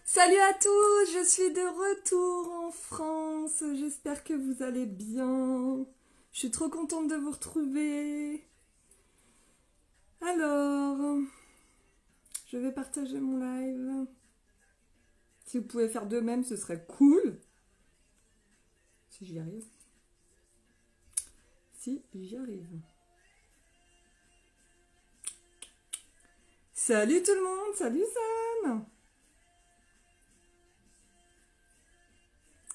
Salut à tous, je suis de retour en France. J'espère que vous allez bien. Je suis trop contente de vous retrouver. Alors, je vais partager mon live. Si vous pouvez faire de même, ce serait cool. Si j'y arrive. Si j'y arrive. Salut tout le monde, salut Sam.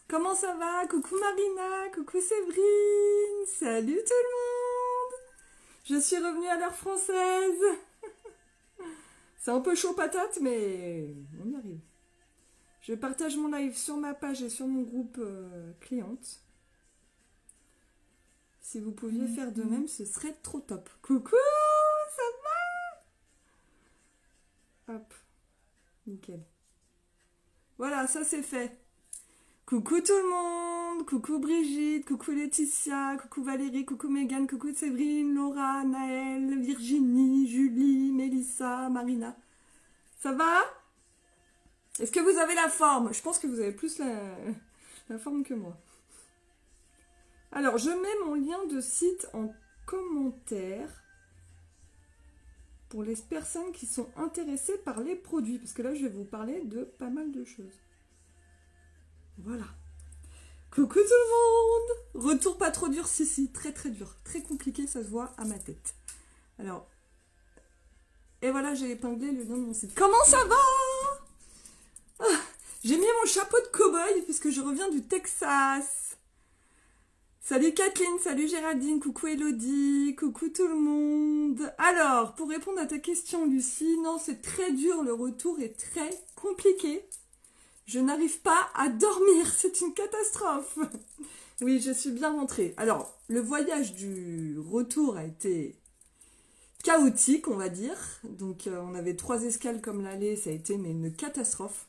Comment ça va? Coucou Marina, coucou Séverine. Salut tout le monde. Je suis revenue à l'heure française. C'est un peu chaud patate, mais on y arrive. Je partage mon live sur ma page et sur mon groupe cliente. Si vous pouviez faire de même, ce serait trop top. Coucou, ça va? Hop, nickel. Voilà, ça c'est fait. Coucou tout le monde, coucou Brigitte, coucou Laetitia, coucou Valérie, coucou Mégane, coucou Séverine, Laura, Naël, Virginie, Julie, Mélissa, Marina. Ça va? Est-ce que vous avez la forme? Je pense que vous avez plus la forme que moi. Alors, je mets mon lien de site en commentaire pour les personnes qui sont intéressées par les produits. Parce que là, je vais vous parler de pas mal de choses. Voilà. Coucou tout le monde! Retour pas trop dur, si, très très dur. Très compliqué, ça se voit à ma tête. Alors, et voilà, j'ai épinglé le lien de mon site. Comment ça va? J'ai mis mon chapeau de cow-boy puisque je reviens du Texas. Salut Kathleen, salut Géraldine, coucou Elodie, coucou tout le monde. Alors, pour répondre à ta question Lucie, non, c'est très dur, le retour est très compliqué. Je n'arrive pas à dormir, c'est une catastrophe. Oui, je suis bien rentrée. Alors, le voyage du retour a été chaotique, on va dire. Donc, on avait 3 escales comme l'aller, ça a été mais une catastrophe.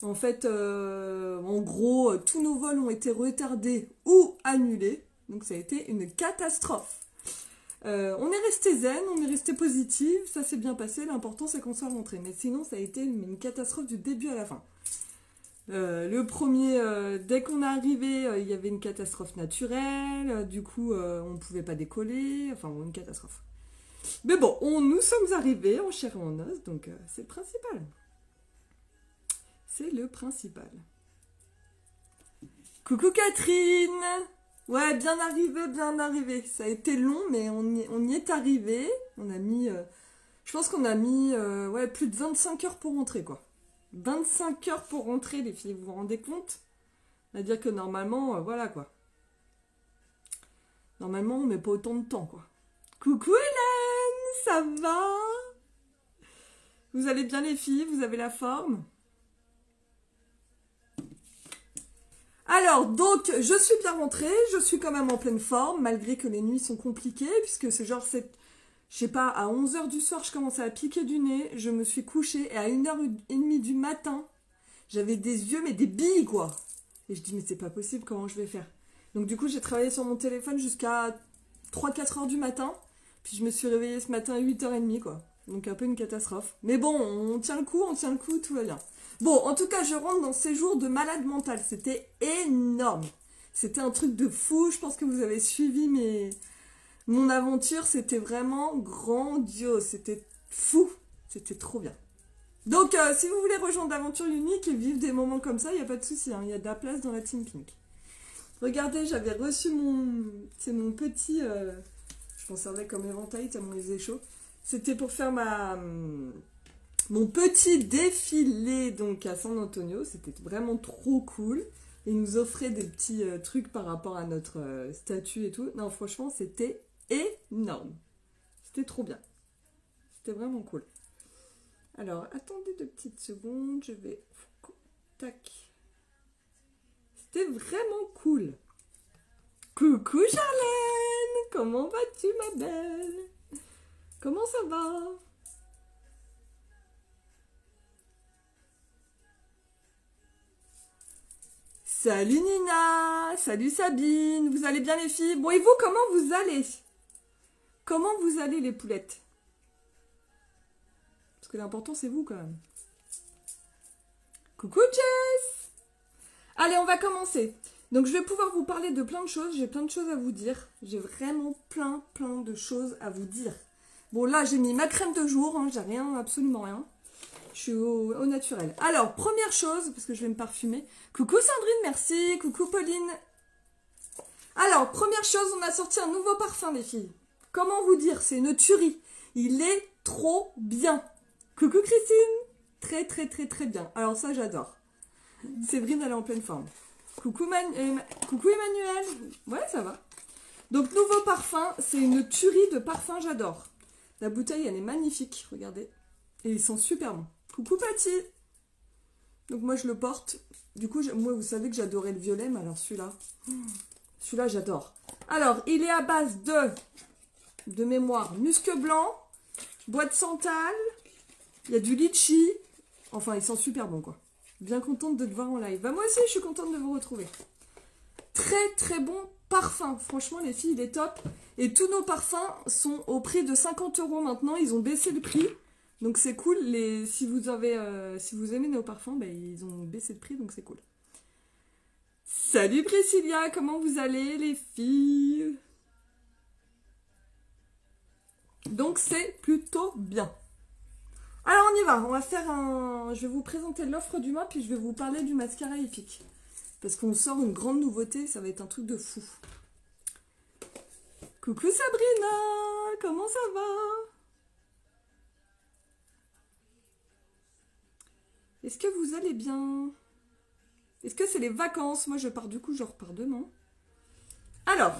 En fait, en gros, tous nos vols ont été retardés ou annulés. Donc, ça a été une catastrophe. On est resté zen, on est resté positif, ça s'est bien passé. L'important, c'est qu'on soit rentré. Mais sinon, ça a été une catastrophe du début à la fin. Le premier, dès qu'on est arrivé, il y avait une catastrophe naturelle, du coup on ne pouvait pas décoller, enfin une catastrophe. Mais bon, nous sommes arrivés en chair et en os, donc c'est le principal. C'est le principal. Coucou Catherine! Ouais, bien arrivé, bien arrivé. Ça a été long, mais on y est arrivé. On a mis, je pense qu'on a mis ouais, plus de 25 heures pour rentrer, quoi. 25 heures pour rentrer, les filles, vous vous rendez compte? C'est-à-dire que normalement, voilà quoi. Normalement, on met pas autant de temps, quoi. Coucou Hélène, ça va? Vous allez bien les filles? Vous avez la forme? Alors, donc, je suis bien rentrée, je suis quand même en pleine forme, malgré que les nuits sont compliquées, puisque c'est genre, je sais pas, à 11h du soir, je commençais à piquer du nez, je me suis couchée, et à 1h30 du matin, j'avais des yeux, mais des billes, quoi. Et je dis, mais c'est pas possible, comment je vais faire? Donc du coup, j'ai travaillé sur mon téléphone jusqu'à 3-4 heures du matin, puis je me suis réveillée ce matin à 8h30, quoi. Donc un peu une catastrophe. Mais bon, on tient le coup, tout va bien. Bon, en tout cas, je rentre dans ces jours de malade mental. C'était énorme. C'était un truc de fou. Je pense que vous avez suivi mon aventure. C'était vraiment grandiose. C'était fou. C'était trop bien. Donc, si vous voulez rejoindre l'aventure unique et vivre des moments comme ça, il n'y a pas de souci. Il y a de la place dans la Team Pink. Regardez, j'avais reçu c'est mon petit... je m'en servais comme éventail tellement il faisait chaud. C'était pour faire mon petit défilé donc à San Antonio. C'était vraiment trop cool. Ils nous offraient des petits trucs par rapport à notre statut et tout. Non, franchement, c'était énorme. C'était trop bien. C'était vraiment cool. Alors, attendez 2 petites secondes. Je vais... Tac. C'était vraiment cool. Coucou Charlène! Comment vas-tu ma belle? Comment ça va? Salut Nina! Salut Sabine! Vous allez bien les filles? Bon et vous, comment vous allez? Comment vous allez les poulettes? Parce que l'important c'est vous quand même. Coucou Jess. Allez, on va commencer. Donc je vais pouvoir vous parler de plein de choses, j'ai plein de choses à vous dire. J'ai vraiment plein de choses à vous dire. Bon là j'ai mis ma crème de jour, hein, j'ai rien, absolument rien. Je suis au naturel. Alors, première chose, parce que je vais me parfumer. Coucou Sandrine, merci. Coucou Pauline. Alors, première chose, on a sorti un nouveau parfum, les filles. Comment vous dire? C'est une tuerie. Il est trop bien. Coucou Christine. Très bien. Alors ça, j'adore. Séverine, elle est en pleine forme. Coucou Emmanuel. Ouais, ça va. Donc, nouveau parfum. C'est une tuerie de parfum, j'adore. La bouteille, elle est magnifique. Regardez. Et ils sont super bons. Coucou Patty. Donc moi je le porte. Du coup, moi vous savez que j'adorais le violet, mais alors celui-là j'adore. Alors, il est à base de mémoire musc blanc, bois de santal, il y a du litchi. Enfin, ils sont super bons quoi. Bien contente de te voir en live. Bah moi aussi, je suis contente de vous retrouver. Très bon parfum. Franchement, les filles, il est top. Et tous nos parfums sont au prix de 50 € maintenant. Ils ont baissé le prix. Donc c'est cool, si vous aimez nos parfums, ben, ils ont baissé de prix, donc c'est cool. Salut Priscilla, comment vous allez les filles? Donc c'est plutôt bien. Alors on y va, on va faire je vais vous présenter l'offre du mois, puis je vais vous parler du mascara Epic. Parce qu'on sort une grande nouveauté, ça va être un truc de fou. Coucou Sabrina, comment ça va? Est-ce que vous allez bien? Est-ce que c'est les vacances? Moi, je repars demain. Alors,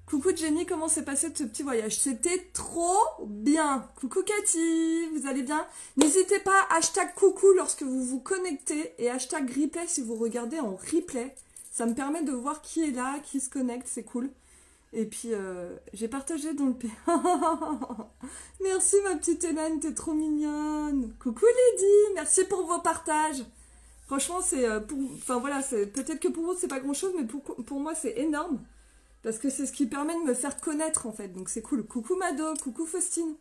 coucou Jenny, comment s'est passé ce petit voyage? C'était trop bien. Coucou Cathy, vous allez bien? N'hésitez pas, hashtag coucou lorsque vous vous connectez et hashtag replay si vous regardez en replay. Ça me permet de voir qui est là, qui se connecte, c'est cool. Et puis, j'ai partagé dans le P. Merci ma petite Hélène, t'es trop mignonne. Coucou Lady, merci pour vos partages. Franchement, c'est enfin voilà, peut-être que pour vous c'est pas grand chose, mais pour moi c'est énorme. Parce que c'est ce qui permet de me faire connaître en fait, donc c'est cool. Coucou Mado, coucou Faustine.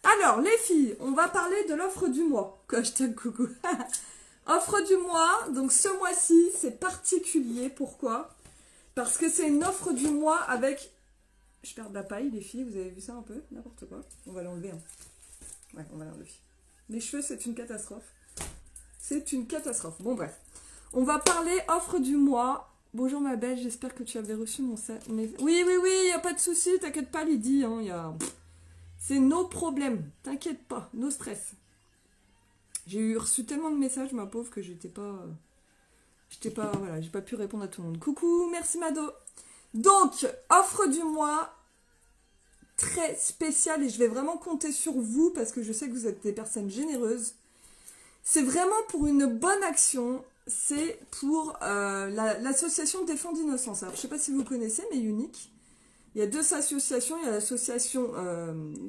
Alors les filles, on va parler de l'offre du mois. Hashtag coucou. Offre du mois, donc ce mois-ci c'est particulier, pourquoi? Parce que c'est une offre du mois avec... Je perds de la paille, les filles, vous avez vu ça un peu? N'importe quoi. On va l'enlever. Hein. Ouais, on va l'enlever. Les cheveux, c'est une catastrophe. C'est une catastrophe. Bon, bref. On va parler offre du mois. Bonjour ma belle, j'espère que tu avais reçu mon... Oui, il n'y a pas de souci, t'inquiète pas Lydie. Hein, c'est nos problèmes, t'inquiète pas, nos stress. J'ai reçu tellement de messages, ma pauvre, que j'étais pas... Voilà, j'ai pas pu répondre à tout le monde. Coucou, merci Mado. Donc, offre du mois très spéciale et je vais vraiment compter sur vous parce que je sais que vous êtes des personnes généreuses. C'est vraiment pour une bonne action. C'est pour l'association Défense d'innocence. Alors, je sais pas si vous connaissez, mais Unique. Il y a deux associations. Il y a l'association,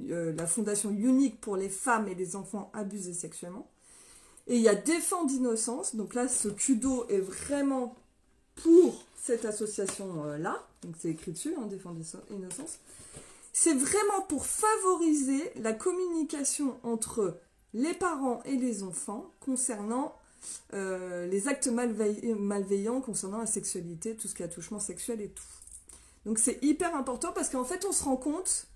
la fondation Unique pour les femmes et les enfants abusés sexuellement. Et il y a Défense d'innocence. Donc là, ce kudo est vraiment pour cette association-là. Donc c'est écrit dessus, hein, Défense d'innocence. C'est vraiment pour favoriser la communication entre les parents et les enfants concernant les actes malveillants, concernant la sexualité, tout ce qui est attouchement sexuel et tout. Donc c'est hyper important parce qu'en fait, on se rend compte...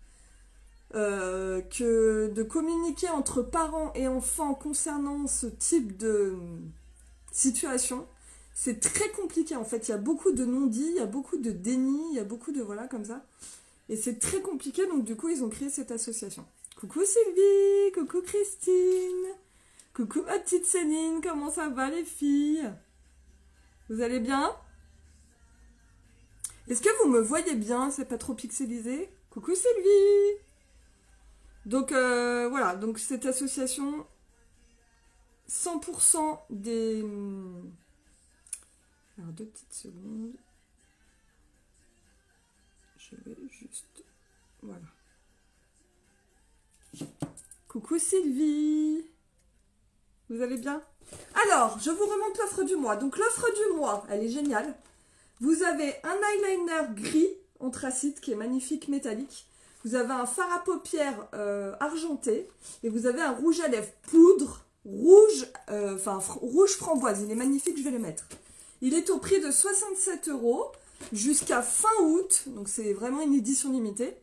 que de communiquer entre parents et enfants concernant ce type de situation, c'est très compliqué en fait. Il y a beaucoup de non-dits, il y a beaucoup de déni, il y a beaucoup de voilà comme ça. Et c'est très compliqué, donc du coup ils ont créé cette association. Coucou Sylvie, coucou Christine, coucou ma petite Céline, comment ça va les filles? Vous allez bien? Est-ce que vous me voyez bien? C'est pas trop pixelisé? Coucou Sylvie. Donc voilà, donc cette association, 100% des... Alors 2 petites secondes. Je vais juste... Voilà. Coucou Sylvie. Vous allez bien? Alors, je vous remonte l'offre du mois. Donc l'offre du mois, elle est géniale. Vous avez un eyeliner gris anthracite qui est magnifique, métallique. Vous avez un fard à paupières argenté et vous avez un rouge à lèvres poudre, rouge, rouge framboise. Il est magnifique, je vais le mettre. Il est au prix de 67 € jusqu'à fin août. Donc c'est vraiment une édition limitée.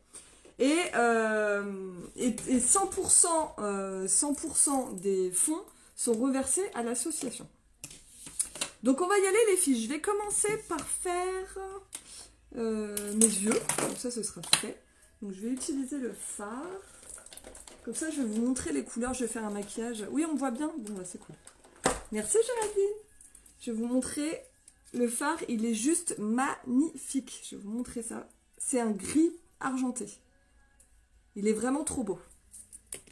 Et 100% des fonds sont reversés à l'association. Donc on va y aller les filles. Je vais commencer par faire mes yeux. Comme ça, ce sera fait. Donc je vais utiliser le fard. Comme ça, je vais vous montrer les couleurs. Je vais faire un maquillage. Oui, on me voit bien. Bon, bah, c'est cool. Merci Géraldine. Je vais vous montrer le fard. Il est juste magnifique. Je vais vous montrer ça. C'est un gris argenté. Il est vraiment trop beau.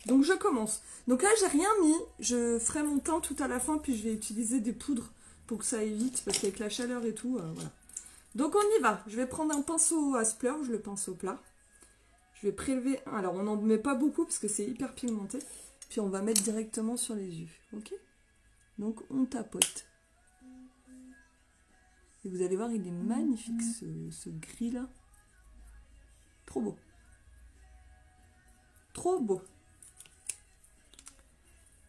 Donc je commence. Donc là, j'ai rien mis. Je ferai mon teint tout à la fin. Puis je vais utiliser des poudres pour que ça aille vite. Parce qu'avec la chaleur et tout, voilà. Donc on y va. Je vais prendre un pinceau à splurge, le pinceau plat. Je vais prélever. Alors on n'en met pas beaucoup parce que c'est hyper pigmenté. Puis on va mettre directement sur les yeux. Ok? Donc on tapote. Et vous allez voir, il est magnifique ce gris là. Trop beau. Trop beau.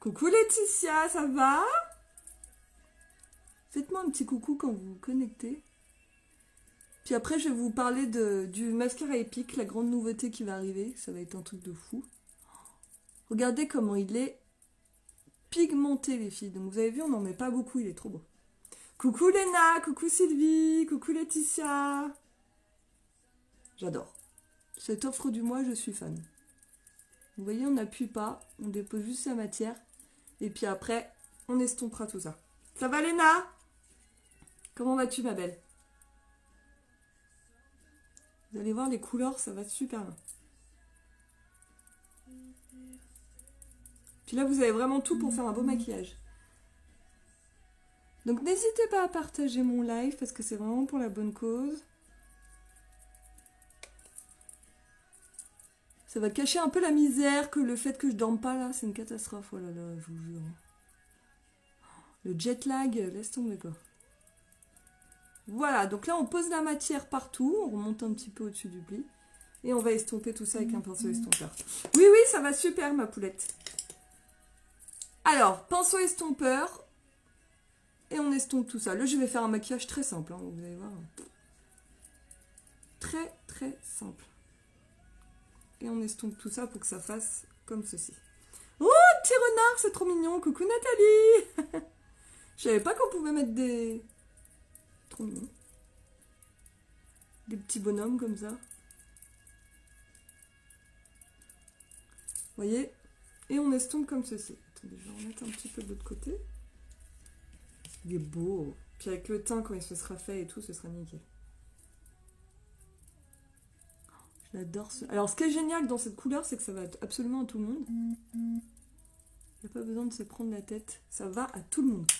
Coucou Laetitia, ça va? Faites-moi un petit coucou quand vous vous connectez. Puis après, je vais vous parler du mascara épique, la grande nouveauté qui va arriver. Ça va être un truc de fou. Regardez comment il est pigmenté, les filles. Donc vous avez vu, on n'en met pas beaucoup, il est trop beau. Coucou Léna, coucou Sylvie, coucou Laetitia. J'adore. Cette offre du mois, je suis fan. Vous voyez, on n'appuie pas, on dépose juste sa matière. Et puis après, on estompera tout ça. Ça va Léna? Comment vas-tu ma belle? Vous allez voir les couleurs, ça va super bien. Puis là, vous avez vraiment tout pour faire un beau maquillage. Donc n'hésitez pas à partager mon live parce que c'est vraiment pour la bonne cause. Ça va cacher un peu la misère que le fait que je dorme pas là, c'est une catastrophe. Oh là là, je vous jure. Le jet lag, laisse tomber quoi. Voilà, donc là on pose la matière partout, on remonte un petit peu au-dessus du pli. Et on va estomper tout ça avec un pinceau estompeur. Oui, oui, ça va super ma poulette. Alors, pinceau estompeur. Et on estompe tout ça. Là, je vais faire un maquillage très simple, hein, vous allez voir. Très, très simple. Et on estompe tout ça pour que ça fasse comme ceci. Oh, petit renard, c'est trop mignon. Coucou Nathalie. Je savais pas qu'on pouvait mettre des... Trop mignon. Des petits bonhommes comme ça. Vous voyez? Et on estompe comme ceci. Attendez, je vais en mettre un petit peu de l'autre côté. Il est beau. Puis avec le teint, quand il se sera fait et tout, ce sera nickel. J'adore ce... Alors, ce qui est génial dans cette couleur, c'est que ça va absolument à tout le monde. Il n'y a pas besoin de se prendre la tête. Ça va à tout le monde.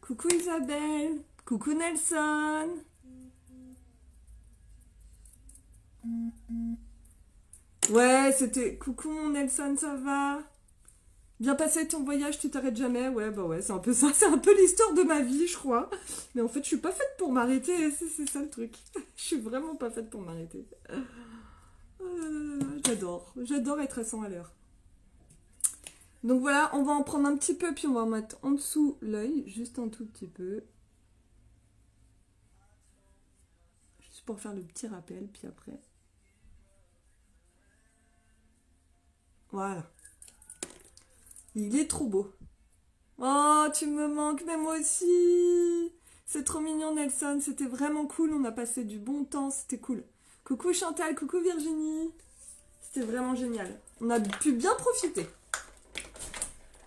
Coucou Isabelle. Coucou Nelson. Ouais, c'était... Coucou mon Nelson, ça va? Bien passé ton voyage, tu t'arrêtes jamais? Ouais, bah ouais, c'est un peu ça. C'est un peu l'histoire de ma vie, je crois. Mais en fait, je suis pas faite pour m'arrêter. C'est ça le truc. Je suis vraiment pas faite pour m'arrêter. J'adore. J'adore être à 100 à l'heure. Donc voilà, on va en prendre un petit peu, puis on va en mettre en dessous l'œil. Juste un tout petit peu. Juste pour faire le petit rappel, puis après... Voilà. Il est trop beau. Oh, tu me manques, mais moi aussi. C'est trop mignon, Nelson. C'était vraiment cool. On a passé du bon temps. C'était cool. Coucou Chantal, coucou Virginie. C'était vraiment génial. On a pu bien profiter.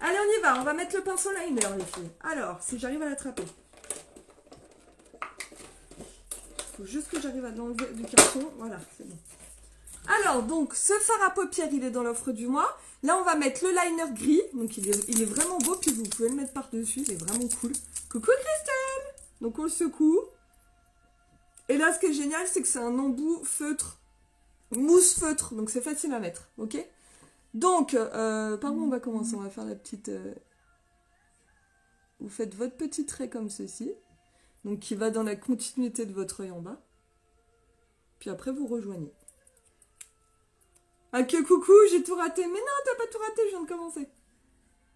Allez, on y va. On va mettre le pinceau liner, les filles. Alors, si j'arrive à l'attraper. Il faut juste que j'arrive à l'enlever du carton. Voilà, c'est bon. Alors, donc, ce fard à paupières, il est dans l'offre du mois. Là, on va mettre le liner gris. Donc, il est vraiment beau. Puis, vous pouvez le mettre par-dessus. Il est vraiment cool. Coucou, Christelle! Donc, on le secoue. Et là, ce qui est génial, c'est que c'est un embout feutre. Mousse feutre. Donc, c'est facile à mettre. OK? Donc, par où on va commencer? On va faire la petite... Vous faites votre petit trait comme ceci. Donc, qui va dans la continuité de votre œil en bas. Puis après, vous rejoignez. Ah que coucou, j'ai tout raté. Mais non, t'as pas tout raté, je viens de commencer.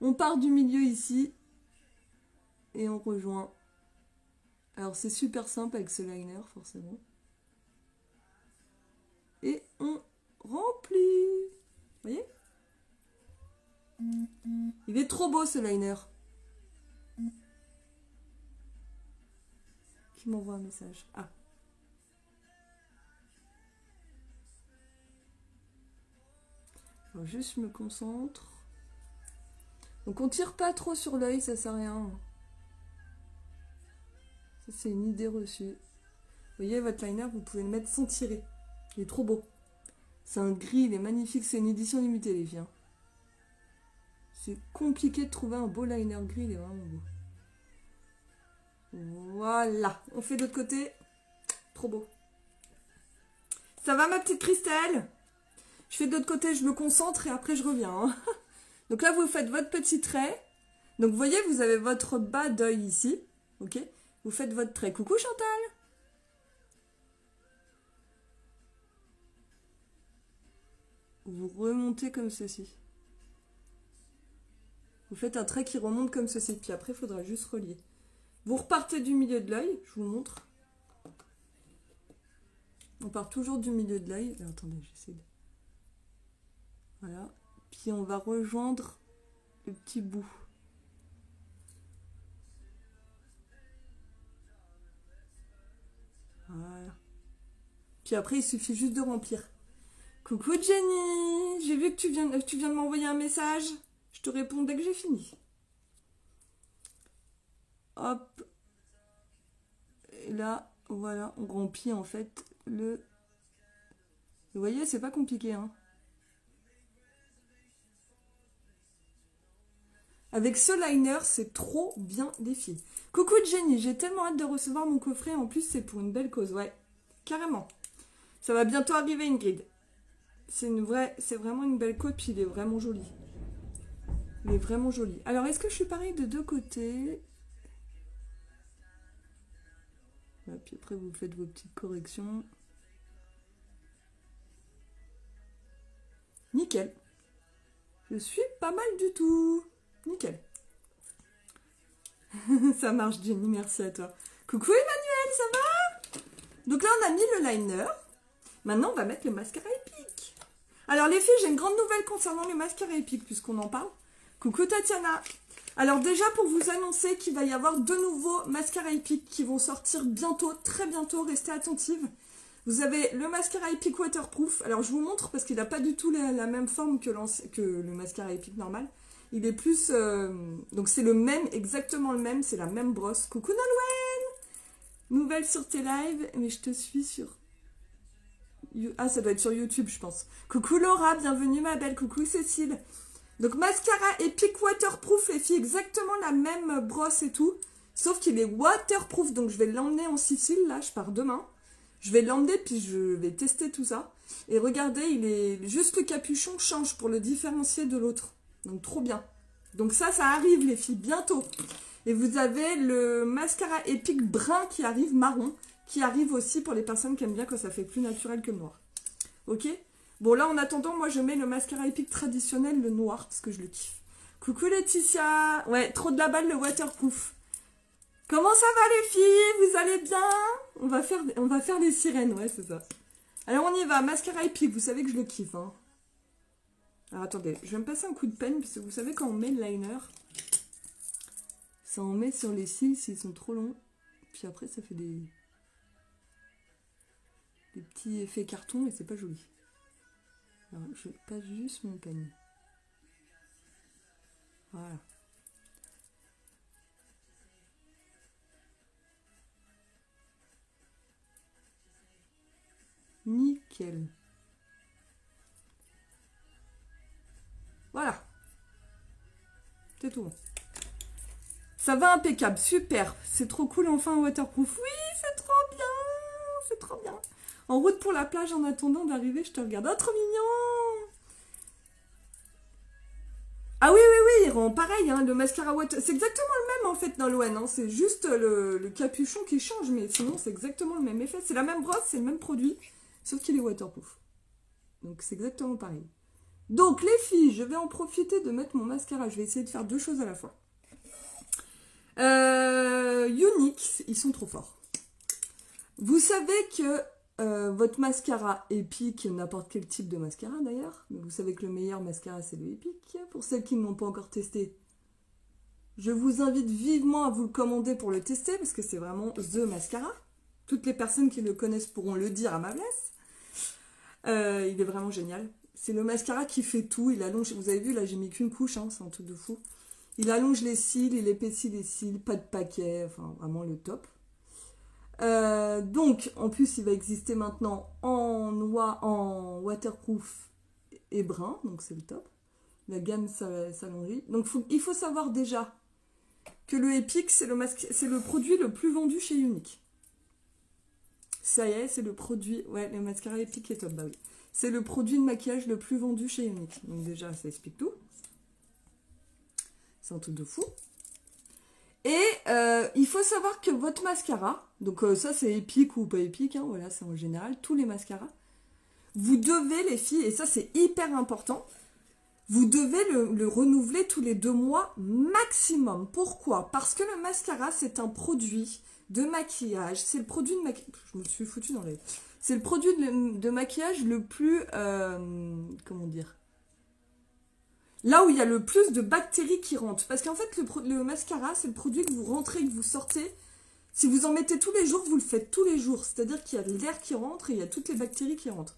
On part du milieu ici. Et on rejoint. Alors c'est super simple avec ce liner, forcément. Et on remplit. Vous voyez? Il est trop beau ce liner. Qui m'envoie un message? Ah. Alors juste je me concentre. Donc on tire pas trop sur l'œil, ça sert à rien. Ça c'est une idée reçue. Vous voyez votre liner, vous pouvez le mettre sans tirer. Il est trop beau. C'est un gris, il est magnifique, c'est une édition limitée les filles. Hein. C'est compliqué de trouver un beau liner gris, il est vraiment beau. Voilà, on fait de l'autre côté. Trop beau. Ça va ma petite Christelle? Je fais de l'autre côté, je me concentre et après je reviens. Hein. Donc là, vous faites votre petit trait. Donc vous voyez, vous avez votre bas d'œil ici. Ok? Vous faites votre trait. Coucou Chantal! Vous remontez comme ceci. Vous faites un trait qui remonte comme ceci. Puis après, il faudra juste relier. Vous repartez du milieu de l'œil. Je vous montre. On part toujours du milieu de l'œil. Attendez, j'essaie de... Voilà. Puis on va rejoindre le petit bout. Voilà. Puis après, il suffit juste de remplir. Coucou Jenny, j'ai vu que tu viens de m'envoyer un message. Je te réponds dès que j'ai fini. Hop. Et là, voilà, on remplit en fait le... Vous voyez, c'est pas compliqué, hein. Avec ce liner, c'est trop bien les filles. Coucou Jenny, j'ai tellement hâte de recevoir mon coffret. En plus, c'est pour une belle cause, ouais. Carrément. Ça va bientôt arriver, Ingrid. C'est vraiment une belle côte, puis il est vraiment joli. Il est vraiment joli. Alors, est-ce que je suis pareil de deux côtés? Et puis après, vous faites vos petites corrections. Nickel. Je suis pas mal du tout. Nickel. Ça marche, Jenny, merci à toi. Coucou Emmanuel, ça va? Donc là, on a mis le liner. Maintenant, on va mettre le mascara épique. Alors les filles, j'ai une grande nouvelle concernant le mascara épique, puisqu'on en parle. Coucou Tatiana. Alors déjà, pour vous annoncer qu'il va y avoir 2 nouveaux mascaras épiques qui vont sortir bientôt, très bientôt, restez attentives. Vous avez le mascara épique waterproof. Alors je vous montre, parce qu'il n'a pas du tout la même forme que le mascara épique normal. Il est plus... donc c'est le même, exactement le même, c'est la même brosse. Coucou Nolwenn. Nouvelle sur tes lives, mais je te suis sur... Ah, ça doit être sur YouTube, je pense. Coucou Laura, bienvenue ma belle. Coucou Cécile. Donc mascara épique waterproof, les filles, exactement la même brosse et tout. Sauf qu'il est waterproof, donc je vais l'emmener en Sicile, là, je pars demain. Je vais l'emmener, puis je vais tester tout ça. Et regardez, il est juste le capuchon change pour le différencier de l'autre. Donc trop bien. Donc ça arrive les filles, bientôt. Et vous avez le mascara épique brun qui arrive, marron, qui arrive aussi pour les personnes qui aiment bien quand ça fait plus naturel que le noir. Ok? Bon là en attendant, moi je mets le mascara épique traditionnel, le noir, parce que je le kiffe. Coucou Laetitia. Ouais, trop de la balle, le waterproof. Comment ça va les filles? Vous allez bien? On va faire les sirènes, ouais c'est ça. Alors on y va, mascara épique, vous savez que je le kiffe, hein. Alors attendez, je vais me passer un coup de peigne, parce que vous savez quand on met le liner, ça en met sur les cils s'ils sont trop longs, puis après ça fait des petits effets carton et c'est pas joli. Alors je passe juste mon peigne. Voilà. Nickel. Voilà. C'est tout bon. Ça va impeccable, super. C'est trop cool, enfin un waterproof. Oui, c'est trop bien. C'est trop bien. En route pour la plage, en attendant d'arriver, je te regarde. Oh, trop mignon. Ah oui, oui, oui, il rend pareil, hein, le mascara water. C'est exactement le même en fait dans l'ON. Hein. C'est juste le capuchon qui change, mais sinon c'est exactement le même effet. C'est la même brosse, c'est le même produit, sauf qu'il est waterproof. Donc c'est exactement pareil. Donc les filles, je vais en profiter de mettre mon mascara. Je vais essayer de faire deux choses à la fois. Younique, ils sont trop forts. Vous savez que votre mascara Epic, n'importe quel type de mascara d'ailleurs, mais vous savez que le meilleur mascara c'est le Epic. Pour celles qui ne l'ont pas encore testé, je vous invite vivement à vous le commander pour le tester parce que c'est vraiment the mascara. Toutes les personnes qui le connaissent pourront le dire à ma place. Il est vraiment génial. C'est le mascara qui fait tout. Il allonge, vous avez vu là j'ai mis qu'une couche, hein, c'est un truc de fou. Il allonge les cils, il épaissit les cils, pas de paquet, enfin vraiment le top. Donc, en plus, il va exister maintenant en noix, en waterproof et brun, donc c'est le top. La gamme s'allonge. Donc, il faut savoir déjà que le Epic, c'est le produit le plus vendu chez Younique. Ça y est, c'est le produit... Ouais, le mascara Epic est top, bah oui. C'est le produit de maquillage le plus vendu chez Younique. Donc déjà, ça explique tout. C'est un truc de fou. Et il faut savoir que votre mascara, donc ça c'est épique ou pas épique, hein, voilà, c'est en général, tous les mascaras, vous devez les filles, et ça c'est hyper important, vous devez le renouveler tous les 2 mois maximum. Pourquoi? Parce que le mascara c'est un produit de maquillage, c'est le produit de maquillage, je me suis foutue dans les... C'est le produit de maquillage le plus, comment dire, là où il y a le plus de bactéries qui rentrent. Parce qu'en fait, le mascara, c'est le produit que vous rentrez, que vous sortez. Si vous en mettez tous les jours, vous le faites tous les jours. C'est-à-dire qu'il y a l'air qui rentre et il y a toutes les bactéries qui rentrent.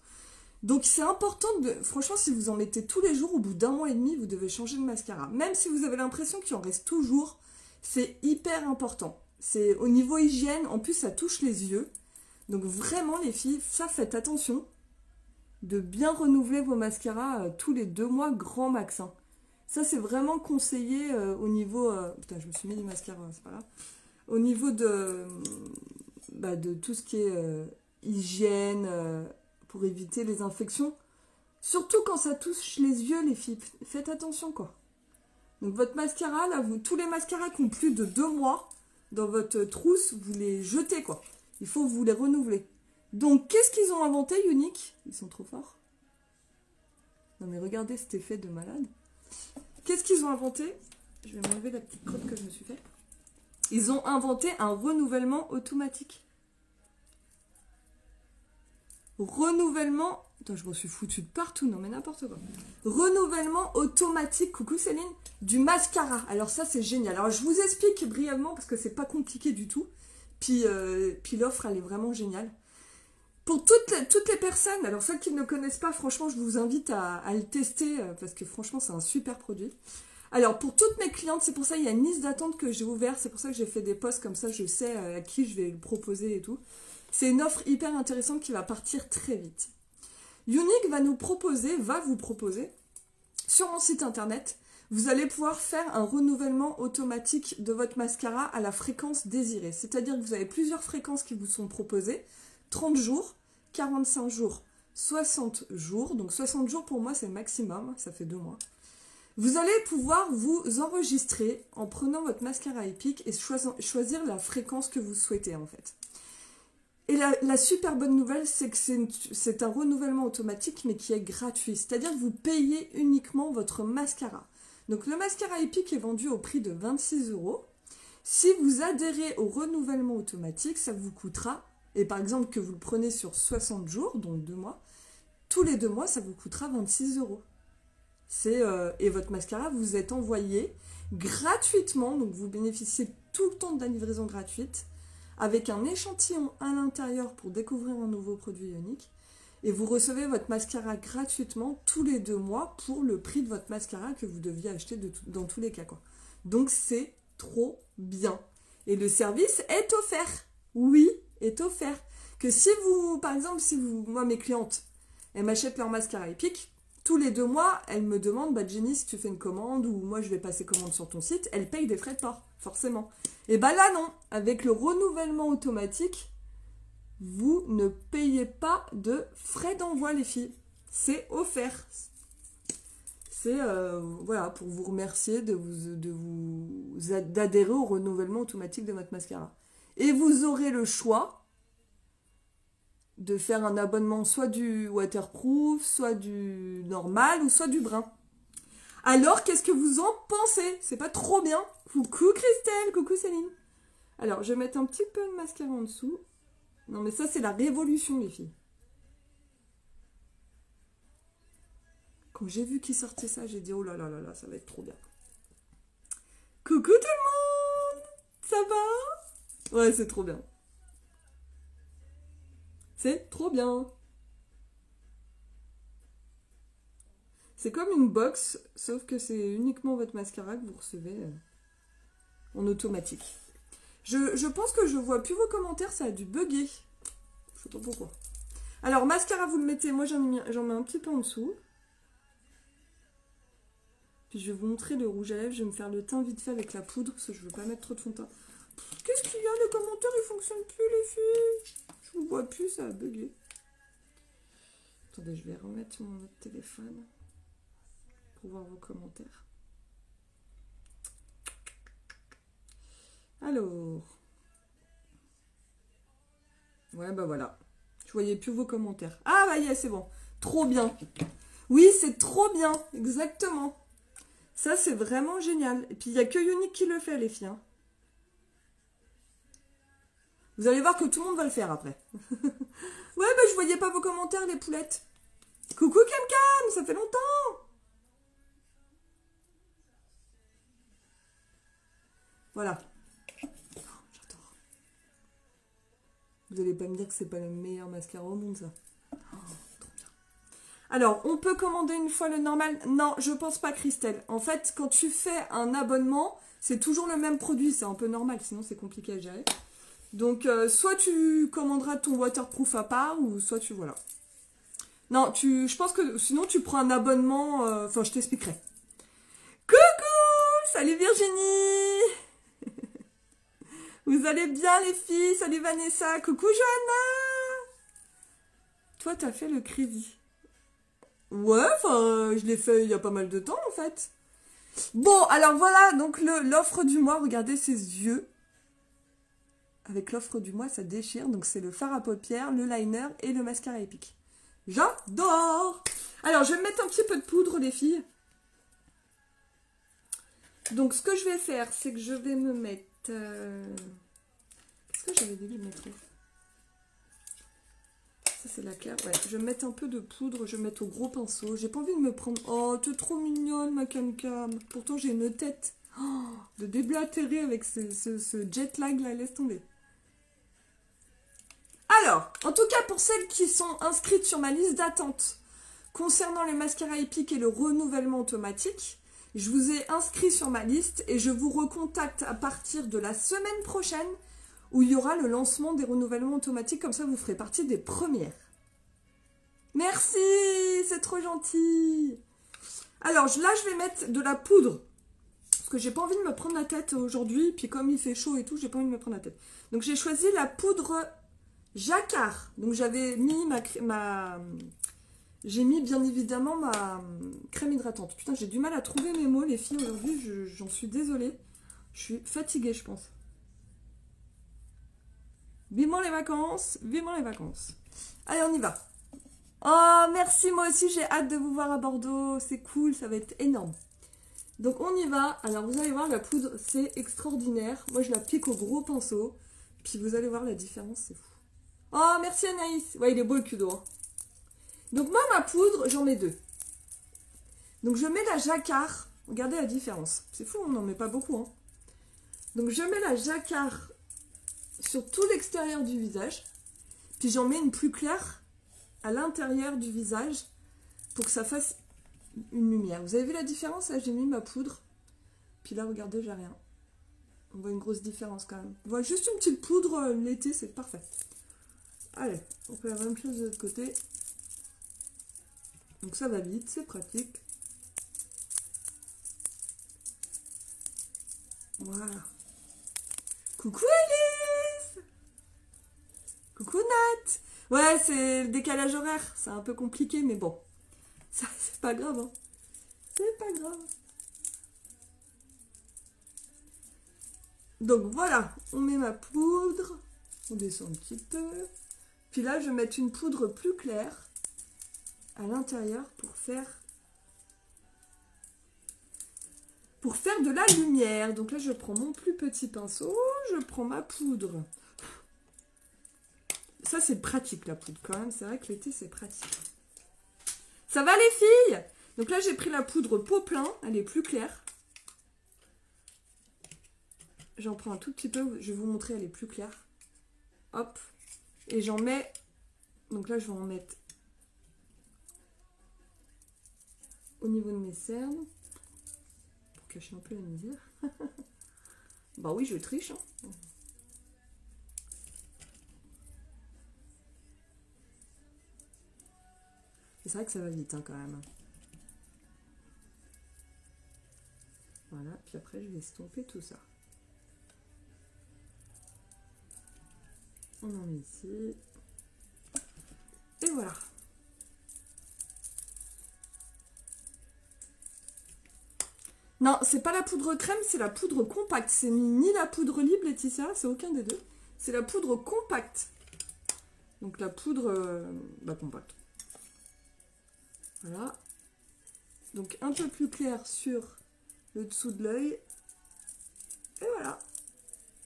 Donc c'est important de... Franchement, si vous en mettez tous les jours, au bout d'1 mois et demi, vous devez changer de mascara. Même si vous avez l'impression qu'il en reste toujours, c'est hyper important. C'est au niveau hygiène, en plus ça touche les yeux. Donc vraiment les filles, ça faites attention de bien renouveler vos mascaras tous les 2 mois grand max. Hein. Ça, c'est vraiment conseillé au niveau... putain, je me suis mis du mascara, c'est pas grave. Au niveau de tout ce qui est hygiène, pour éviter les infections. Surtout quand ça touche les yeux, les filles. Faites attention, quoi. Donc, votre mascara, là, tous les mascaras qui ont plus de 2 mois dans votre trousse, vous les jetez, quoi. Il faut vous les renouveler. Donc, qu'est-ce qu'ils ont inventé, Younique? Ils sont trop forts. Non, mais regardez cet effet de malade. Qu'est-ce qu'ils ont inventé? Je vais m'enlever la petite crotte que je me suis fait. Ils ont inventé un renouvellement automatique. Renouvellement... Attends, je me suis foutue de partout. Non, mais n'importe quoi. Renouvellement automatique, coucou Céline, du mascara. Alors ça, c'est génial. Alors, je vous explique brièvement parce que c'est pas compliqué du tout. Puis l'offre, elle est vraiment géniale. Pour toutes les personnes, alors celles qui ne le connaissent pas, franchement, je vous invite à le tester parce que franchement, c'est un super produit. Alors, pour toutes mes clientes, c'est pour ça qu'il y a une liste d'attente que j'ai ouverte. C'est pour ça que j'ai fait des posts comme ça, je sais à qui je vais le proposer et tout. C'est une offre hyper intéressante qui va partir très vite. Younique va vous proposer, sur mon site internet, vous allez pouvoir faire un renouvellement automatique de votre mascara à la fréquence désirée. C'est-à-dire que vous avez plusieurs fréquences qui vous sont proposées. 30 jours, 45 jours, 60 jours. Donc 60 jours pour moi c'est le maximum, ça fait 2 mois. Vous allez pouvoir vous enregistrer en prenant votre mascara Epic et choisir la fréquence que vous souhaitez en fait. Et la super bonne nouvelle, c'est que c'est un renouvellement automatique mais qui est gratuit. C'est-à-dire que vous payez uniquement votre mascara. Donc le mascara Epic est vendu au prix de 26 €. Si vous adhérez au renouvellement automatique, ça vous coûtera... Et par exemple, que vous le prenez sur 60 jours, donc 2 mois, tous les 2 mois, ça vous coûtera 26 €. Et votre mascara vous est envoyé gratuitement, donc vous bénéficiez tout le temps de la livraison gratuite, avec un échantillon à l'intérieur pour découvrir un nouveau produit Younique. Et vous recevez votre mascara gratuitement tous les 2 mois pour le prix de votre mascara que vous deviez acheter dans tous les cas, quoi. Donc c'est trop bien. Et le service est offert. Oui, est offert. Que si vous, par exemple, moi mes clientes, elles m'achètent leur mascara Epic, tous les 2 mois, elles me demandent, bah Jenny, si tu fais une commande, ou moi je vais passer commande sur ton site, elles payent des frais de port, forcément. Et bah là non, avec le renouvellement automatique, vous ne payez pas de frais d'envoi les filles. C'est offert. C'est voilà, pour vous remercier d'adhérer au renouvellement automatique de votre mascara. Et vous aurez le choix de faire un abonnement soit du waterproof, soit du normal ou soit du brun. Alors, qu'est-ce que vous en pensez? C'est pas trop bien? Coucou Christelle, coucou Céline. Alors, je vais mettre un petit peu de mascara en dessous. Non, mais ça, c'est la révolution, les filles. Quand j'ai vu qu'ils sortaient ça, j'ai dit, oh là là là là, ça va être trop bien. Coucou tout le monde! Ça va? Ouais, c'est trop bien. C'est trop bien. C'est comme une box, sauf que c'est uniquement votre mascara que vous recevez en automatique. Je pense que je vois plus vos commentaires, ça a dû bugger. Je sais pas pourquoi. Alors, mascara, vous le mettez, moi j'en mets un petit peu en dessous. Puis je vais vous montrer le rouge à lèvres, je vais me faire le teint vite fait avec la poudre, parce que je veux pas mettre trop de fond de teint. Qu'est-ce qu'il y a, les commentaires, ils fonctionnent plus, les filles. Je vous vois plus, ça a bugué. Attendez, je vais remettre mon autre téléphone pour voir vos commentaires. Alors. Ouais, bah voilà. Je voyais plus vos commentaires. Ah, bah yeah, c'est bon. Trop bien. Oui, c'est trop bien. Exactement. Ça, c'est vraiment génial. Et puis, il n'y a que Unique qui le fait, les filles. Hein. Vous allez voir que tout le monde va le faire après. Ouais, bah je voyais pas vos commentaires, les poulettes. Coucou Cam, ça fait longtemps. Voilà. Oh, j'adore. Vous allez pas me dire que c'est pas le meilleur mascara au monde, ça. Oh, trop bien. Alors, on peut commander une fois le normal? Non, je pense pas, Christelle. En fait, quand tu fais un abonnement, c'est toujours le même produit. C'est un peu normal, sinon c'est compliqué à gérer. Donc, soit tu commanderas ton waterproof à part, ou soit tu... Voilà. Non, je pense que sinon tu prends un abonnement... Enfin, je t'expliquerai. Coucou! Salut Virginie! Vous allez bien les filles? Salut Vanessa! Coucou Johanna! Toi, t'as fait le crédit. Ouais, enfin, je l'ai fait il y a pas mal de temps en fait. Bon, alors voilà, donc l'offre du mois, regardez ses yeux. Avec l'offre du mois, ça déchire. Donc c'est le fard à paupières, le liner et le mascara épique. J'adore! Alors, je vais mettre un petit peu de poudre, les filles. Donc, ce que je vais faire, c'est que je vais me mettre... Qu'est-ce que j'avais dit de mettre? Ça, c'est la claire. Ouais, je vais mettre un peu de poudre. Je vais mettre au gros pinceau. J'ai pas envie de me prendre... Oh, t'es trop mignonne, ma Cam. Pourtant, j'ai une tête de déblatérer avec ce jet lag, là. Laisse tomber. Alors, en tout cas, pour celles qui sont inscrites sur ma liste d'attente concernant les mascaras épiques et le renouvellement automatique, je vous ai inscrit sur ma liste et je vous recontacte à partir de la semaine prochaine où il y aura le lancement des renouvellements automatiques. Comme ça, vous ferez partie des premières. Merci, c'est trop gentil. Alors là, je vais mettre de la poudre parce que j'ai pas envie de me prendre la tête aujourd'hui. Puis comme il fait chaud et tout, j'ai pas envie de me prendre la tête. Donc j'ai choisi la poudre Jacquard. Donc j'avais mis j'ai mis bien évidemment ma crème hydratante. Putain, j'ai du mal à trouver mes mots, les filles, aujourd'hui. J'en suis désolée. Je suis fatiguée, je pense. Vivement les vacances. Vivement les vacances. Allez, on y va. Oh, merci, moi aussi, j'ai hâte de vous voir à Bordeaux. C'est cool, ça va être énorme. Donc, on y va. Alors, vous allez voir, la poudre, c'est extraordinaire. Moi, je la pique au gros pinceau. Puis, vous allez voir la différence, c'est fou. Oh, merci Anaïs. Ouais, il est beau le cudo. Hein. Donc moi, ma poudre, j'en mets deux. Donc je mets la Jacquard. Regardez la différence. C'est fou, on n'en met pas beaucoup. Hein. Donc je mets la Jacquard sur tout l'extérieur du visage. Puis j'en mets une plus claire à l'intérieur du visage pour que ça fasse une lumière. Vous avez vu la différence? Là, j'ai mis ma poudre. Puis là, regardez, j'ai rien. On voit une grosse différence quand même. On voit juste une petite poudre l'été, c'est parfait. Allez, on fait la même chose de l'autre côté. Donc ça va vite, c'est pratique. Voilà. Coucou Alice! Coucou Nat! Ouais, c'est le décalage horaire, c'est un peu compliqué, mais bon. Ça, c'est pas grave, hein. C'est pas grave. Donc voilà, on met ma poudre. On descend un petit peu. Puis là, je vais mettre une poudre plus claire à l'intérieur pour faire de la lumière. Donc là, je prends mon plus petit pinceau, je prends ma poudre. Ça, c'est pratique, la poudre, quand même. C'est vrai que l'été, c'est pratique. Ça va, les filles? Donc là, j'ai pris la poudre Poplin. Elle est plus claire. J'en prends un tout petit peu. Je vais vous montrer, elle est plus claire. Hop. Et j'en mets... Donc là, je vais en mettre au niveau de mes cernes. Pour cacher un peu la misère. Bah oui, je triche, hein. C'est vrai que ça va vite, hein, quand même. Voilà, puis après, je vais estomper tout ça. On en met ici. Et voilà. Non, c'est pas la poudre crème, c'est la poudre compacte. C'est ni la poudre libre, Laetitia, c'est aucun des deux. C'est la poudre compacte. Donc la poudre compacte. Voilà. Donc un peu plus clair sur le dessous de l'œil. Et voilà.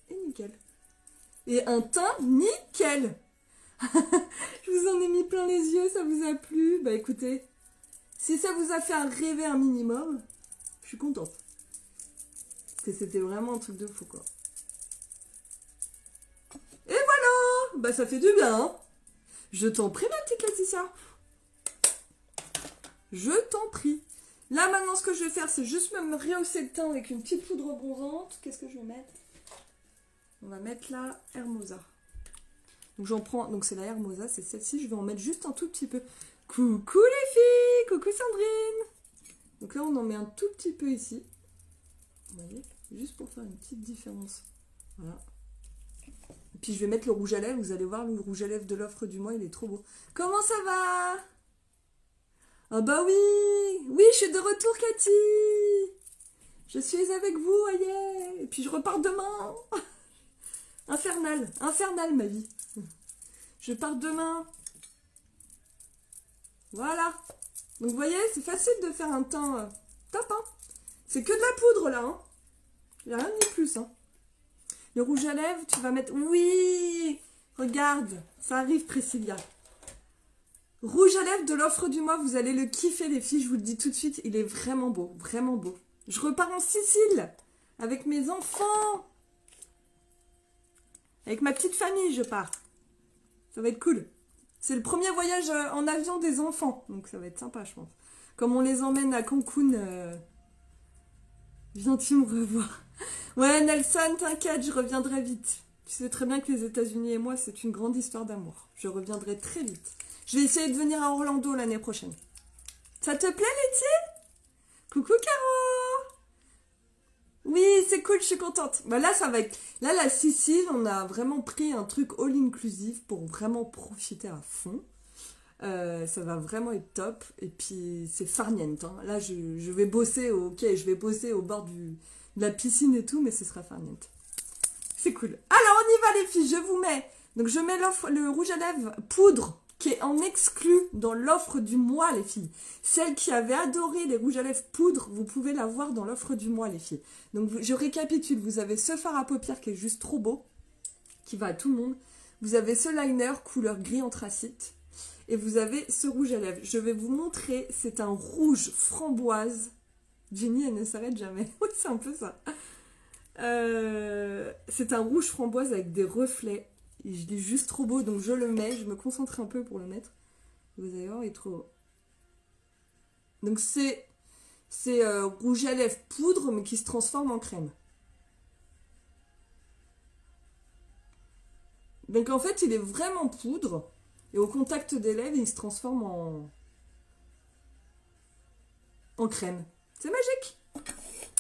Et nickel. Et un teint nickel. Je vous en ai mis plein les yeux, ça vous a plu? Bah écoutez, si ça vous a fait rêver un minimum, je suis contente. Parce que c'était vraiment un truc de fou, quoi. Et voilà! Bah ça fait du bien, hein. Je t'en prie, ma petite Laetitia. Je t'en prie. Là, maintenant, ce que je vais faire, c'est juste me rehausser le teint avec une petite poudre bronzante. Qu'est-ce que je vais mettre? On va mettre la Hermosa. Donc j'en prends, donc c'est la Hermosa, c'est celle-ci, je vais en mettre juste un tout petit peu. Coucou les filles, coucou Sandrine. Donc là on en met un tout petit peu ici. Vous voyez, juste pour faire une petite différence. Voilà. Et puis je vais mettre le rouge à lèvres, vous allez voir le rouge à lèvres de l'offre du mois, il est trop beau. Comment ça va? Ah bah oui, oui je suis de retour Cathy. Je suis avec vous, aïe. Et puis je repars demain. Infernal, infernal ma vie. Je pars demain. Voilà. Donc vous voyez, c'est facile de faire un teint top. Hein. C'est que de la poudre là. Hein. Il n'y a rien de plus. Hein. Le rouge à lèvres, tu vas mettre... Oui. Regarde, ça arrive Priscilla. Rouge à lèvres de l'offre du mois, vous allez le kiffer les filles, je vous le dis tout de suite. Il est vraiment beau, vraiment beau. Je repars en Sicile avec mes enfants. Avec ma petite famille, je pars. Ça va être cool. C'est le premier voyage en avion des enfants. Donc ça va être sympa, je pense. Comme on les emmène à Cancun, viens-tu me revoir? Ouais, Nelson, t'inquiète, je reviendrai vite. Tu sais très bien que les États-Unis et moi, c'est une grande histoire d'amour. Je reviendrai très vite. Je vais essayer de venir à Orlando l'année prochaine. Ça te plaît, Letty? Coucou, Caro! Oui, c'est cool, je suis contente. Bah là, ça va être... Là, la Sicile, on a vraiment pris un truc all-inclusive pour vraiment profiter à fond. Ça va vraiment être top. Et puis, c'est farniente. Hein. Là, je vais bosser je vais bosser au bord de la piscine et tout, mais ce sera farniente. C'est cool. Alors, on y va, les filles. Je vous mets... Donc, je mets le rouge à lèvres poudre qui est en exclu dans l'offre du mois, les filles. Celle qui avait adoré les rouges à lèvres poudre, vous pouvez la voir dans l'offre du mois, les filles. Donc, je récapitule. Vous avez ce fard à paupières qui est juste trop beau, qui va à tout le monde. Vous avez ce liner couleur gris anthracite. Et vous avez ce rouge à lèvres. Je vais vous montrer. C'est un rouge framboise. Jenny, elle ne s'arrête jamais. Oui, c'est un peu ça. C'est un rouge framboise avec des reflets. Il est juste trop beau, donc je le mets. Je me concentre un peu pour le mettre. Vous allez voir, il est trop beau. Donc c'est rouge à lèvres poudre, mais qui se transforme en crème. Donc en fait, il est vraiment poudre. Et au contact des lèvres, il se transforme en crème. C'est magique.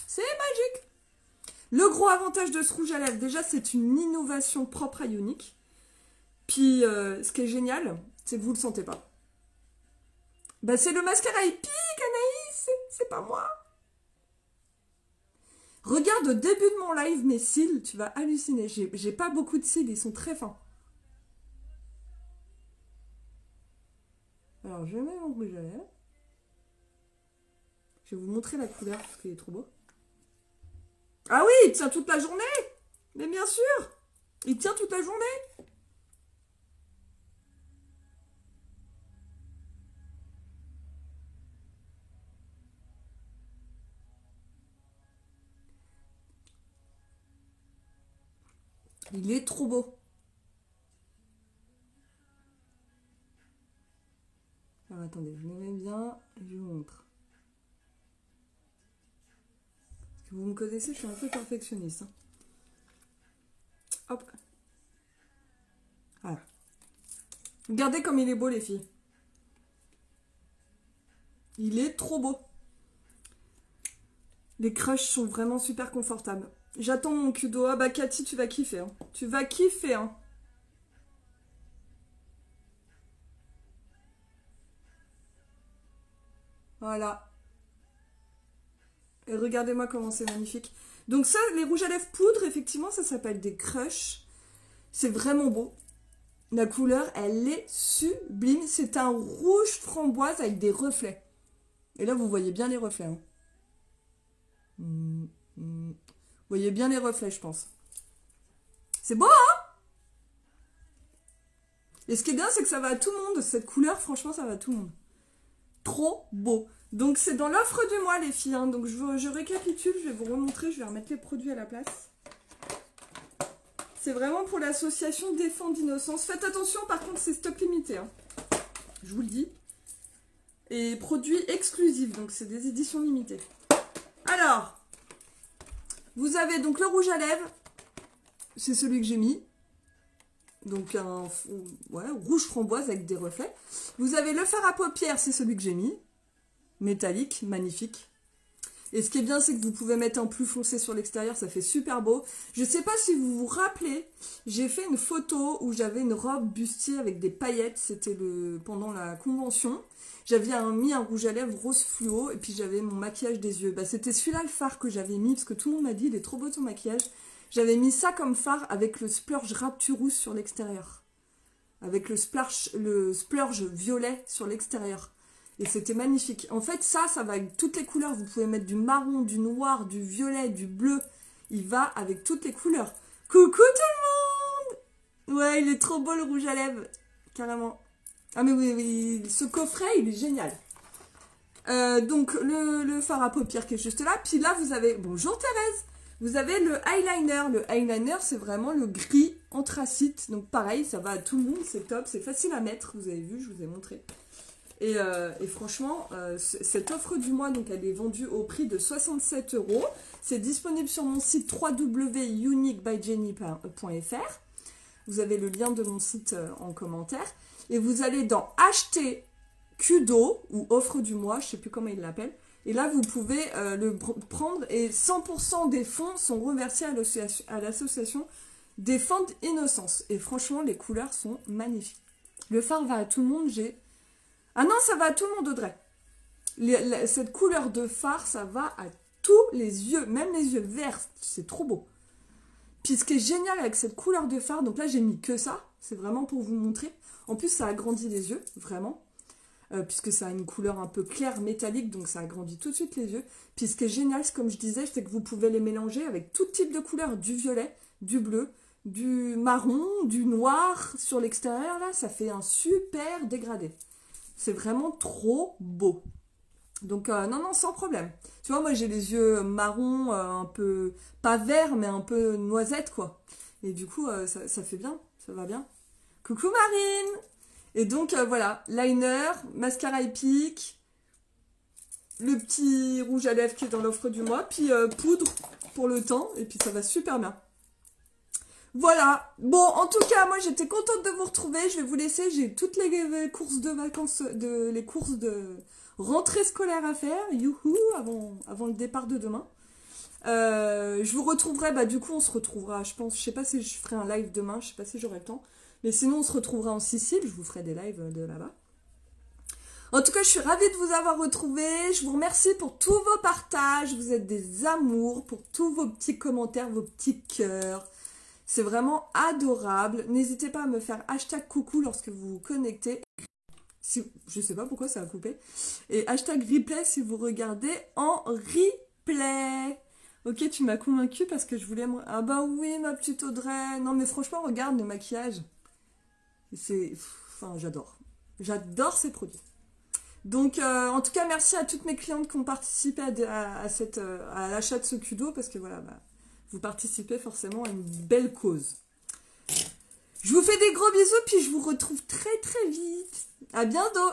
C'est magique. Le gros avantage de ce rouge à lèvres, déjà, c'est une innovation propre à Younique. Puis, ce qui est génial, c'est que vous ne le sentez pas. Bah, c'est le mascara épique, Anaïs. C'est pas moi. Regarde au début de mon live mes cils, tu vas halluciner. J'ai pas beaucoup de cils, ils sont très fins. Alors, je mets mon rouge à lèvres. Je vais vous montrer la couleur parce qu'il est trop beau. Ah oui, il tient toute la journée. Mais bien sûr, il tient toute la journée. Il est trop beau. Alors attendez, je le mets bien et je vous montre. Parce que vous me connaissez, je suis un peu perfectionniste. Hein. Hop. Voilà. Regardez comme il est beau les filles. Il est trop beau. Les crushs sont vraiment super confortables. J'attends mon Kudo. Ah bah Cathy, tu vas kiffer. Hein. Tu vas kiffer. Hein. Voilà. Et regardez-moi comment c'est magnifique. Donc ça, les rouges à lèvres poudre, effectivement, ça s'appelle des crushs. C'est vraiment beau. La couleur, elle est sublime. C'est un rouge framboise avec des reflets. Et là, vous voyez bien les reflets. Hein. Vous voyez bien les reflets, je pense. C'est beau, hein? Et ce qui est bien, c'est que ça va à tout le monde. Cette couleur, franchement, ça va à tout le monde. Trop beau. Donc, c'est dans l'offre du mois, les filles. Hein. Donc, je récapitule. Je vais vous remontrer. Je vais remettre les produits à la place. C'est vraiment pour l'association Défense d'Innocence. Faites attention, par contre, c'est stock limité. Hein. Je vous le dis. Et produits exclusifs. Donc, c'est des éditions limitées. Alors, vous avez donc le rouge à lèvres. C'est celui que j'ai mis. Donc, un rouge framboise avec des reflets. Vous avez le fard à paupières. C'est celui que j'ai mis. Métallique, magnifique. Et ce qui est bien, c'est que vous pouvez mettre un plus foncé sur l'extérieur, ça fait super beau. Je sais pas si vous vous rappelez, j'ai fait une photo où j'avais une robe bustier avec des paillettes, c'était pendant la convention. J'avais mis un rouge à lèvres rose fluo et puis j'avais mon maquillage des yeux. Bah, c'était celui-là le fard que j'avais mis parce que tout le monde m'a dit il est trop beau ton maquillage. J'avais mis ça comme fard avec le splurge Rapturous sur l'extérieur. Avec le splurge violet sur l'extérieur. Et c'était magnifique. En fait, ça va avec toutes les couleurs. Vous pouvez mettre du marron, du noir, du violet, du bleu. Il va avec toutes les couleurs. Coucou tout le monde! Ouais, il est trop beau le rouge à lèvres. Carrément. Ah mais oui, ce coffret, il est génial. Donc, le fard à paupières qui est juste là. Puis là, vous avez... Bonjour Thérèse! Vous avez le eyeliner. Le eyeliner, c'est vraiment le gris anthracite. Donc pareil, ça va à tout le monde. C'est top. C'est facile à mettre. Vous avez vu, je vous ai montré. Et franchement, cette offre du mois, donc elle est vendue au prix de 67 €. C'est disponible sur mon site www.uniquebyjenny.fr. Vous avez le lien de mon site en commentaire. Et vous allez dans Acheter Kudo ou offre du mois, je ne sais plus comment ils l'appellent. Et là, vous pouvez le prendre et 100% des fonds sont reversés à l'association Défense Innocence. Et franchement, les couleurs sont magnifiques. Le fard va à tout le monde, Ah non, ça va à tout le monde, Audrey. Cette couleur de fard, ça va à tous les yeux, même les yeux verts. C'est trop beau. Puis ce qui est génial avec cette couleur de fard, donc là j'ai mis que ça, c'est vraiment pour vous montrer. En plus, ça agrandit les yeux, vraiment. Puisque ça a une couleur un peu claire, métallique, donc ça agrandit tout de suite les yeux. Puis ce qui est génial, comme je disais, c'est que vous pouvez les mélanger avec tout type de couleurs, du violet, du bleu, du marron, du noir sur l'extérieur. Là, ça fait un super dégradé. C'est vraiment trop beau. Donc, non, sans problème. Tu vois, moi, j'ai les yeux marron, un peu, pas vert, mais un peu noisette, quoi. Et du coup, ça fait bien, ça va bien. Coucou Marine! Et donc, voilà, liner, mascara épique, le petit rouge à lèvres qui est dans l'offre du mois, puis poudre pour le temps, et puis ça va super bien. Voilà, bon, en tout cas, moi j'étais contente de vous retrouver, je vais vous laisser, j'ai toutes les courses de vacances, les courses de rentrée scolaire à faire, youhou, avant le départ de demain. Je vous retrouverai, du coup on se retrouvera, je pense, je sais pas si je ferai un live demain, je sais pas si j'aurai le temps, mais sinon on se retrouvera en Sicile, je vous ferai des lives de là-bas. En tout cas, je suis ravie de vous avoir retrouvé, je vous remercie pour tous vos partages, vous êtes des amours, pour tous vos petits commentaires, vos petits cœurs. C'est vraiment adorable. N'hésitez pas à me faire hashtag coucou lorsque vous vous connectez. Si, je sais pas pourquoi ça a coupé. Et hashtag replay si vous regardez en replay. Ok, tu m'as convaincu parce que je voulais... Ah bah oui, ma petite Audrey. Non mais franchement, regarde le maquillage. C'est... Enfin, j'adore. J'adore ces produits. Donc, en tout cas, merci à toutes mes clientes qui ont participé à l'achat de ce Kudo parce que voilà, bah, vous participez forcément à une belle cause. Je vous fais des gros bisous, puis je vous retrouve très très vite. À bientôt.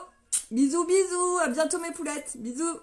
Bisous, bisous. À bientôt mes poulettes. Bisous.